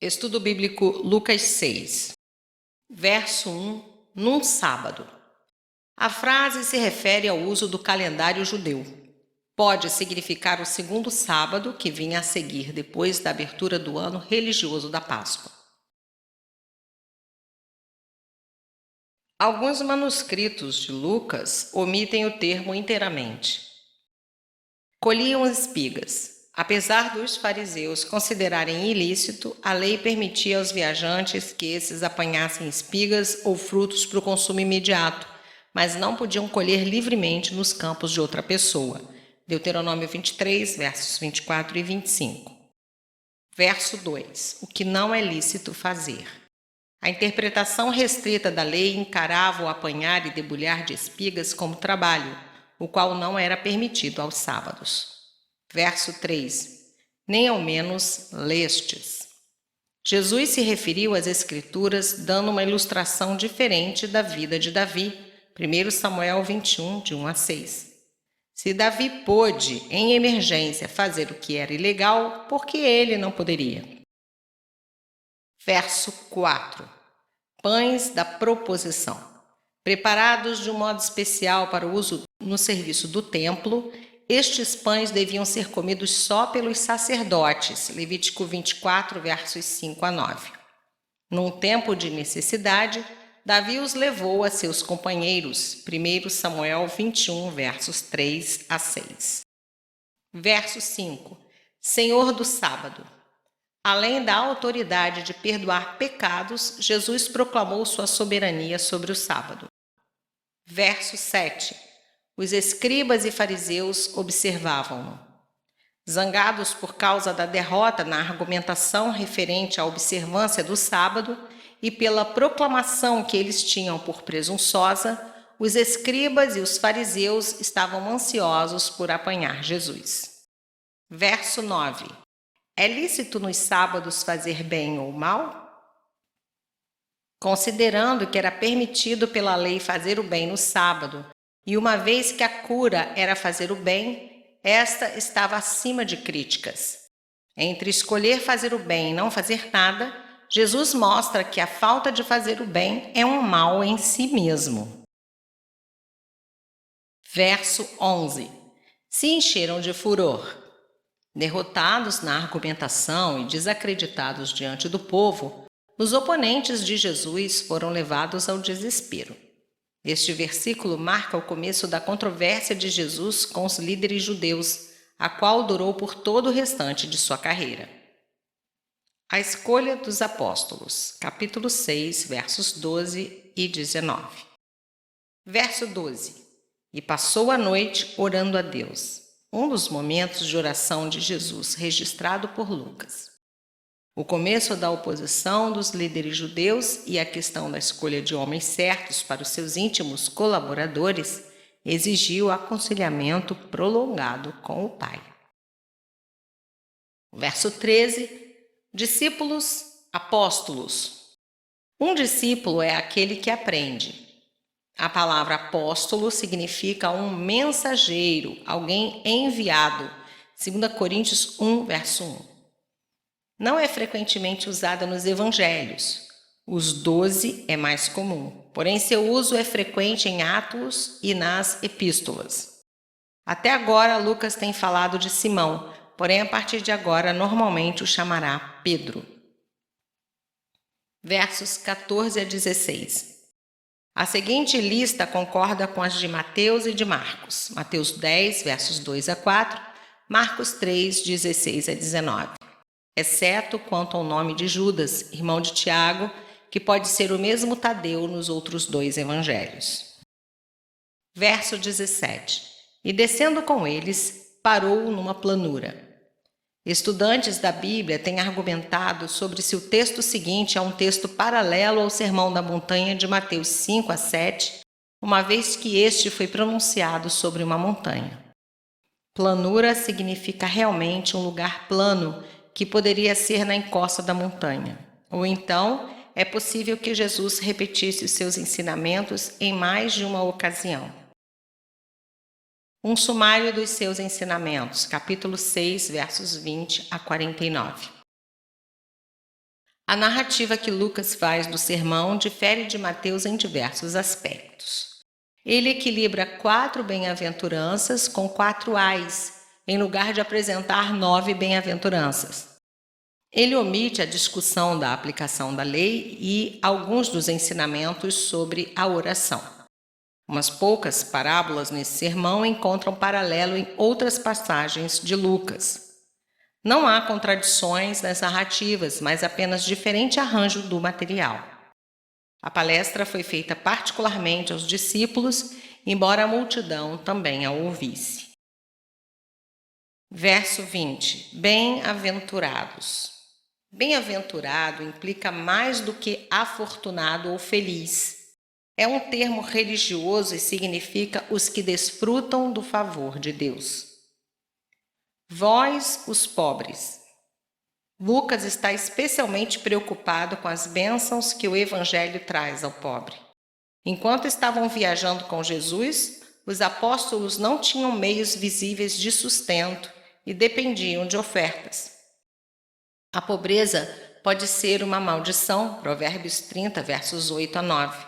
Estudo bíblico Lucas 6, verso 1, num sábado. A frase se refere ao uso do calendário judeu. Pode significar o segundo sábado que vinha a seguir depois da abertura do ano religioso da Páscoa. Alguns manuscritos de Lucas omitem o termo inteiramente. Colhiam espigas. Apesar dos fariseus considerarem ilícito, a lei permitia aos viajantes que esses apanhassem espigas ou frutos para o consumo imediato, mas não podiam colher livremente nos campos de outra pessoa. Deuteronômio 23, versos 24 e 25. Verso 2. O que não é lícito fazer. A interpretação restrita da lei encarava o apanhar e debulhar de espigas como trabalho, o qual não era permitido aos sábados. Verso 3. Nem ao menos lestes. Jesus se referiu às Escrituras dando uma ilustração diferente da vida de Davi, 1 Samuel 21, de 1 a 6. Se Davi pôde, em emergência, fazer o que era ilegal, por que ele não poderia? Verso 4. Pães da proposição. Preparados de um modo especial para o uso no serviço do templo, estes pães deviam ser comidos só pelos sacerdotes, Levítico 24, versos 5 a 9. Num tempo de necessidade, Davi os levou a seus companheiros, 1 Samuel 21, versos 3 a 6. Verso 5. Senhor do sábado. Além da autoridade de perdoar pecados, Jesus proclamou sua soberania sobre o sábado. Verso 7. Os escribas e fariseus observavam-no. Zangados por causa da derrota na argumentação referente à observância do sábado e pela proclamação que eles tinham por presunçosa, os escribas e os fariseus estavam ansiosos por apanhar Jesus. Verso 9. É lícito nos sábados fazer bem ou mal? Considerando que era permitido pela lei fazer o bem no sábado, e uma vez que a cura era fazer o bem, esta estava acima de críticas. Entre escolher fazer o bem e não fazer nada, Jesus mostra que a falta de fazer o bem é um mal em si mesmo. Verso 11. Se encheram de furor. Derrotados na argumentação e desacreditados diante do povo, os oponentes de Jesus foram levados ao desespero. Este versículo marca o começo da controvérsia de Jesus com os líderes judeus, a qual durou por todo o restante de sua carreira. A escolha dos apóstolos, capítulo 6, versos 12 e 19. Verso 12. E passou a noite orando a Deus. Um dos momentos de oração de Jesus registrado por Lucas. O começo da oposição dos líderes judeus e a questão da escolha de homens certos para os seus íntimos colaboradores exigiu aconselhamento prolongado com o Pai. Verso 13. Discípulos, apóstolos. Um discípulo é aquele que aprende. A palavra apóstolo significa um mensageiro, alguém enviado. 2 Coríntios 1, verso 1. Não é frequentemente usada nos evangelhos. Os 12 é mais comum, porém seu uso é frequente em Atos e nas epístolas. Até agora, Lucas tem falado de Simão, porém a partir de agora normalmente o chamará Pedro. Versos 14 a 16. A seguinte lista concorda com as de Mateus e de Marcos. Mateus 10, versos 2 a 4, Marcos 3, 16 a 19. Exceto quanto ao nome de Judas, irmão de Tiago, que pode ser o mesmo Tadeu nos outros dois evangelhos. Verso 17. E descendo com eles, parou numa planura. Estudantes da Bíblia têm argumentado sobre se o texto seguinte é um texto paralelo ao Sermão da Montanha de Mateus 5 a 7, uma vez que este foi pronunciado sobre uma montanha. Planura significa realmente um lugar plano, que poderia ser na encosta da montanha. Ou então, é possível que Jesus repetisse os seus ensinamentos em mais de uma ocasião. Um sumário dos seus ensinamentos, capítulo 6, versos 20 a 49. A narrativa que Lucas faz do sermão difere de Mateus em diversos aspectos. Ele equilibra 4 bem-aventuranças com 4 ais, em lugar de apresentar 9 bem-aventuranças. Ele omite a discussão da aplicação da lei e alguns dos ensinamentos sobre a oração. Umas poucas parábolas nesse sermão encontram paralelo em outras passagens de Lucas. Não há contradições nas narrativas, mas apenas diferente arranjo do material. A palestra foi feita particularmente aos discípulos, embora a multidão também a ouvisse. Verso 20. Bem-aventurados. Bem-aventurado implica mais do que afortunado ou feliz. É um termo religioso e significa os que desfrutam do favor de Deus. Vós, os pobres. Lucas está especialmente preocupado com as bênçãos que o Evangelho traz ao pobre. Enquanto estavam viajando com Jesus, os apóstolos não tinham meios visíveis de sustento e dependiam de ofertas. A pobreza pode ser uma maldição, Provérbios 30, versos 8 a 9.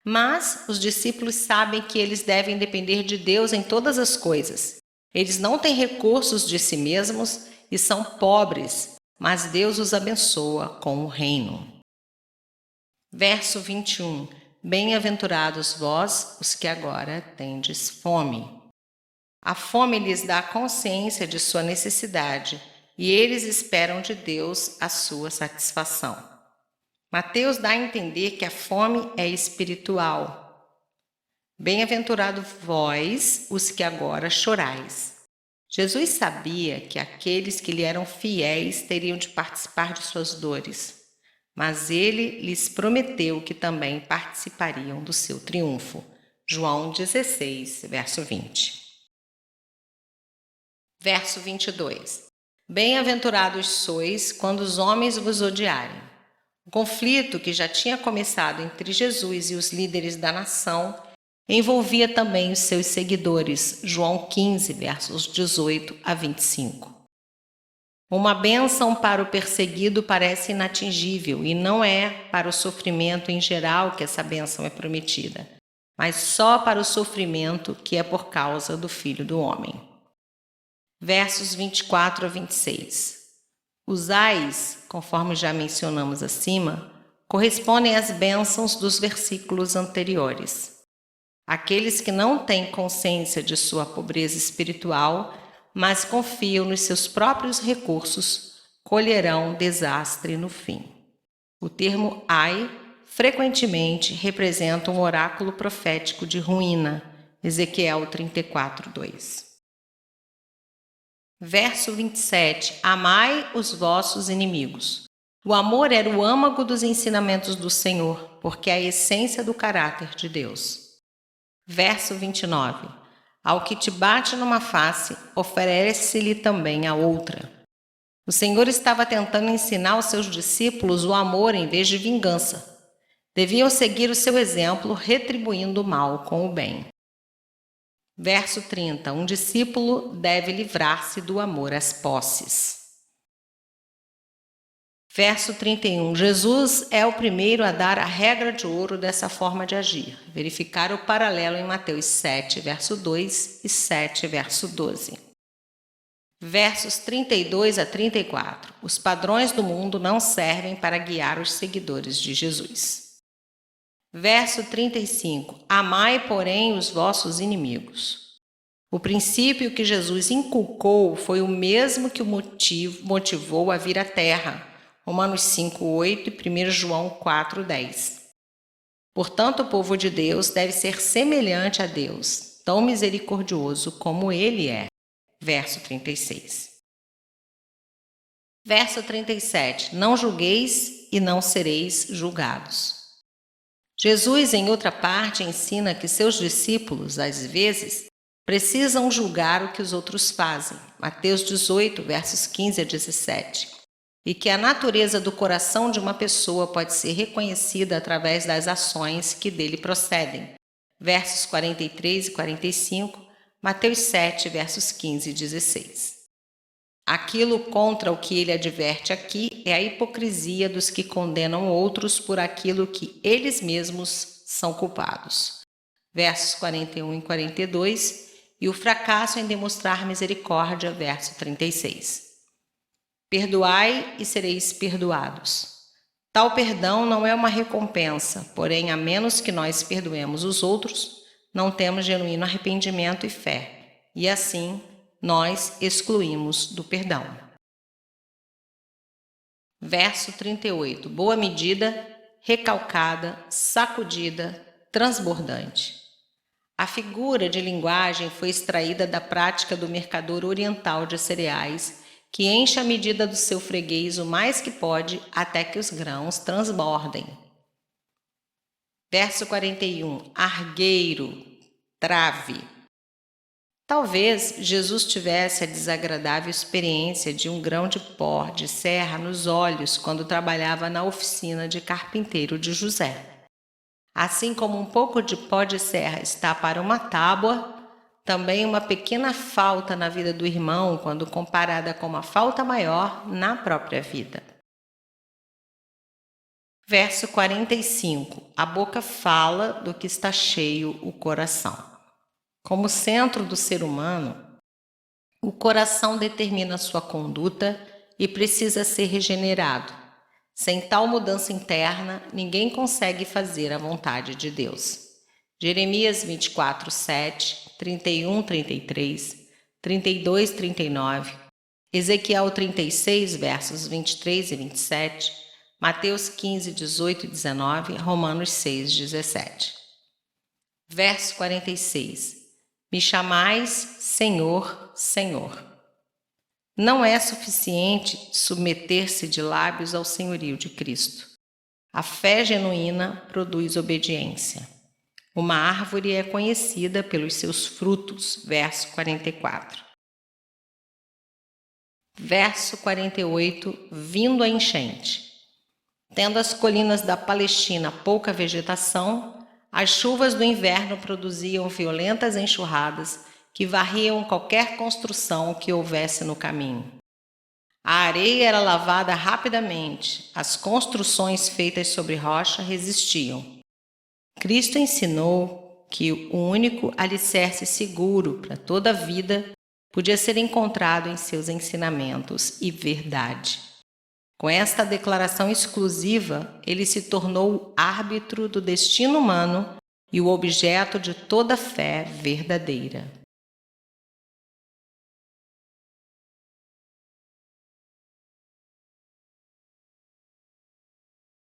Mas os discípulos sabem que eles devem depender de Deus em todas as coisas. Eles não têm recursos de si mesmos e são pobres, mas Deus os abençoa com o reino. Verso 21. Bem-aventurados vós, os que agora tendes fome. A fome lhes dá consciência de sua necessidade e eles esperam de Deus a sua satisfação. Mateus dá a entender que a fome é espiritual. Bem-aventurado vós, os que agora chorais. Jesus sabia que aqueles que lhe eram fiéis teriam de participar de suas dores, mas ele lhes prometeu que também participariam do seu triunfo. João 16, verso 20. Verso 22. Bem-aventurados sois quando os homens vos odiarem. O conflito que já tinha começado entre Jesus e os líderes da nação envolvia também os seus seguidores, João 15, versos 18 a 25. Uma bênção para o perseguido parece inatingível e não é para o sofrimento em geral que essa bênção é prometida, mas só para o sofrimento que é por causa do Filho do Homem. Versos 24 a 26. Os ais, conforme já mencionamos acima, correspondem às bênçãos dos versículos anteriores. Aqueles que não têm consciência de sua pobreza espiritual, mas confiam nos seus próprios recursos, colherão desastre no fim. O termo ai frequentemente representa um oráculo profético de ruína, Ezequiel 34, 2. Verso 27. Amai os vossos inimigos. O amor era o âmago dos ensinamentos do Senhor, porque é a essência do caráter de Deus. Verso 29. Ao que te bate numa face, oferece-lhe também a outra. O Senhor estava tentando ensinar aos seus discípulos o amor em vez de vingança. Deviam seguir o seu exemplo, retribuindo o mal com o bem. Verso 30. Um discípulo deve livrar-se do amor às posses. Verso 31. Jesus é o primeiro a dar a regra de ouro dessa forma de agir. Verificar o paralelo em Mateus 7, verso 2 e 7, verso 12. Versos 32 a 34. Os padrões do mundo não servem para guiar os seguidores de Jesus. Verso 35. Amai, porém, os vossos inimigos. O princípio que Jesus inculcou foi o mesmo que o motivou a vir à terra. Romanos 5:8 e 1 João 4:10. Portanto, o povo de Deus deve ser semelhante a Deus, tão misericordioso como Ele é. Verso 36. Verso 37. Não julgueis e não sereis julgados. Jesus, em outra parte, ensina que seus discípulos, às vezes, precisam julgar o que os outros fazem. Mateus 18, versos 15 a 17. E que a natureza do coração de uma pessoa pode ser reconhecida através das ações que dele procedem. Versos 43 e 45, Mateus 7, versos 15 e 16. Aquilo contra o que ele adverte aqui é a hipocrisia dos que condenam outros por aquilo que eles mesmos são culpados. Versos 41 e 42, e o fracasso em demonstrar misericórdia, verso 36. Perdoai e sereis perdoados. Tal perdão não é uma recompensa, porém, a menos que nós perdoemos os outros, não temos genuíno arrependimento e fé, e assim nós excluímos do perdão. Verso 38. Boa medida, recalcada, sacudida, transbordante. A figura de linguagem foi extraída da prática do mercador oriental de cereais, que enche a medida do seu freguês o mais que pode até que os grãos transbordem. Verso 41. Argueiro, trave. Talvez Jesus tivesse a desagradável experiência de um grão de pó de serra nos olhos quando trabalhava na oficina de carpinteiro de José. Assim como um pouco de pó de serra está para uma tábua, também uma pequena falta na vida do irmão quando comparada com uma falta maior na própria vida. Verso 45. A boca fala do que está cheio o coração. Como centro do ser humano, o coração determina sua conduta e precisa ser regenerado. Sem tal mudança interna, ninguém consegue fazer a vontade de Deus. Jeremias 24, 7, 31, 33, 32, 39, Ezequiel 36, versos 23 e 27, Mateus 15, 18 e 19, Romanos 6, 17. Verso 46. Me chamais Senhor, Senhor. Não é suficiente submeter-se de lábios ao senhorio de Cristo. A fé genuína produz obediência. Uma árvore é conhecida pelos seus frutos. Verso 44. Verso 48. Vindo a enchente. Tendo as colinas da Palestina pouca vegetação, as chuvas do inverno produziam violentas enxurradas que varriam qualquer construção que houvesse no caminho. A areia era lavada rapidamente, as construções feitas sobre rocha resistiam. Cristo ensinou que o único alicerce seguro para toda a vida podia ser encontrado em seus ensinamentos e verdade. Com esta declaração exclusiva, ele se tornou o árbitro do destino humano e o objeto de toda fé verdadeira.